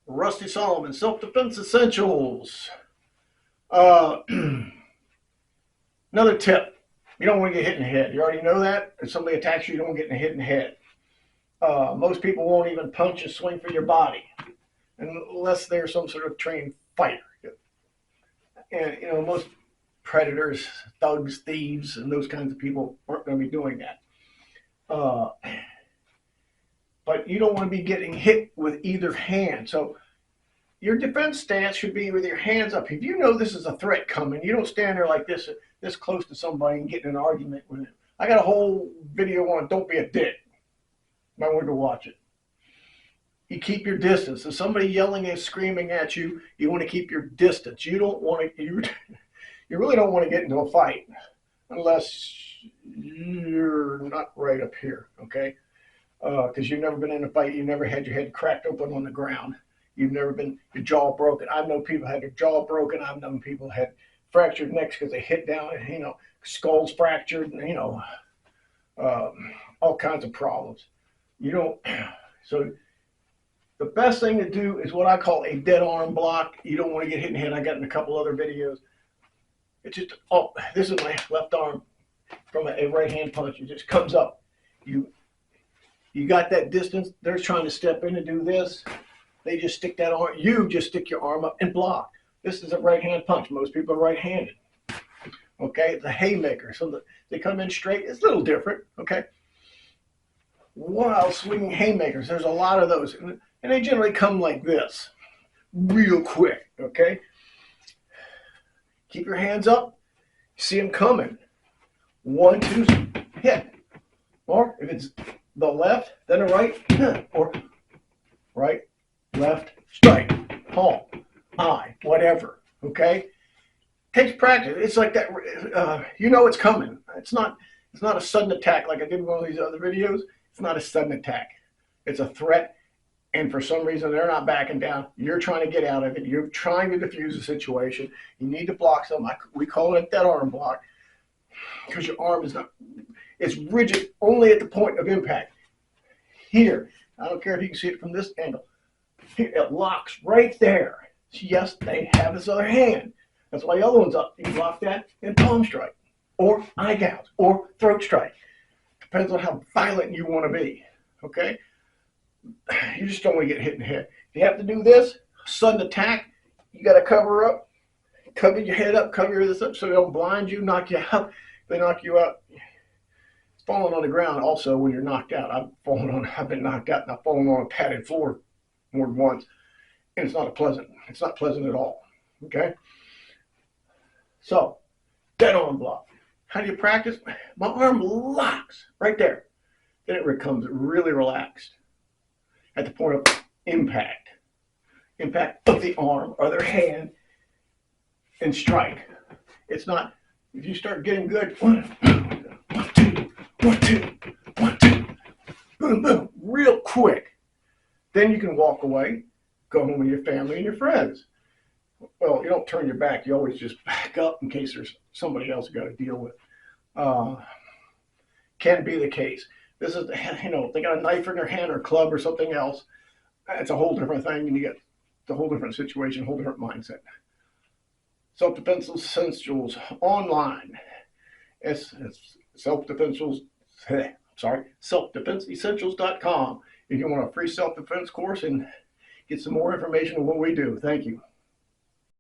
Rusty Solomon, Self-Defense Essentials. Uh, Another tip, you don't want to get hit in the head. You already know that. If somebody attacks you, you don't get hit in the head. Most people won't even punch and swing for your body unless they're some sort of trained fighter. And, most predators, thugs, thieves, and those kinds of people aren't going to be doing that. Uh, but you don't want to be getting hit with either hand. So your defense stance should be with your hands up. If you know this is a threat coming, you don't stand there like this close to somebody and get in an argument with them. I got a whole video on don't be a dick. Might want to watch it. You keep your distance. If somebody yelling and screaming at you, you want to keep your distance. You don't want to. You really don't want to get into a fight unless you're not right up here, okay? Because you've never been in a fight. You've never had your head cracked open on the ground. You've never been your jaw broken. I've known people had their jaw broken. I've known people had fractured necks because they hit down and, skulls fractured, and, all kinds of problems. You don't, so the best thing to do is what I call a dead arm block. You don't want to get hit in the head. I got in a couple other videos. It's just, this is my left arm from a right hand punch. It just comes up. You got that distance. They're trying to step in and do this. They just stick that arm. You just stick your arm up and block. This is a right hand punch. Most people are right handed. Okay, it's a haymaker. So they come in straight. It's a little different. Okay. While swinging haymakers, there's a lot of those. And they generally come like this, real quick. Okay. Keep your hands up. See them coming. 1, 2, hit. Or if it's the left, then the right, or right, left, strike, palm, eye, whatever. Okay. Takes practice. It's like that. It's coming. It's not a sudden attack like I did in one of these other videos. It's not a sudden attack. It's a threat. And for some reason, they're not backing down. You're trying to get out of it. You're trying to defuse the situation. You need to block something. We call it a dead arm block because your arm it's rigid only at the point of impact. Here, I don't care if you can see it from this angle. Here, it locks right there. Yes, they have this other hand. That's why the other one's up. You can block that in palm strike or eye gouge or throat strike. Depends on how violent you want to be. Okay? You just don't want to get hit in the head. If you have to do this, sudden attack, you got to cover up, cover your head up, cover this up so they don't blind you, knock you out. If they knock you out, it's falling on the ground also when you're knocked out. I've been knocked out and I've fallen on a padded floor more than once. And it's not pleasant at all. Okay? So, dead arm block. How do you practice? My arm locks right there. Then it becomes really relaxed at the point of impact of the arm or their hand and strike. It's not, if you start getting good, 1, 2, 1, 2, 1, 2, boom, boom, real quick. Then you can walk away, go home with your family and your friends. Well, you don't turn your back. You always just back up in case there's somebody else you got to deal with. Can be the case. This is, if they got a knife in their hand or a club or something else, it's a whole different thing, and you get a whole different situation, a whole different mindset. Self-Defense Essentials online. It's selfdefenseessentials.com. If you want a free self-defense course and get some more information on what we do. Thank you.